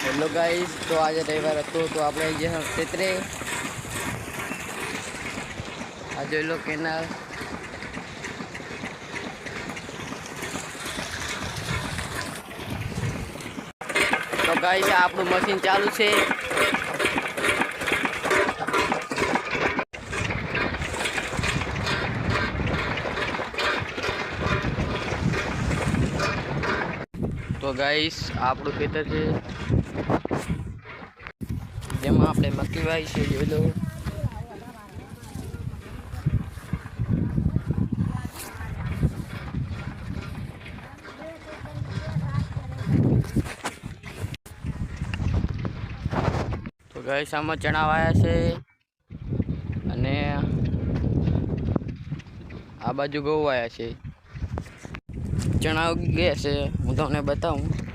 Hello guys, તો આજે રવિવાર હતો તો આપણે જે ક્ષેત્રે આ જોઈ લો કેનાલ. તો ગાઈસ આપણું મશીન ચાલુ છે. તો ગાઈસ આપણું ખેતર છે જેમાં આપણે મક્કી વાવી છે. જોઈ લો. તો ગાઈસ આમાં ચણા વાયા છે અને આ બાજુ ઘઉં વાયા છે. ચણા ઉગી ગયા છે, હું તમને બતાવું.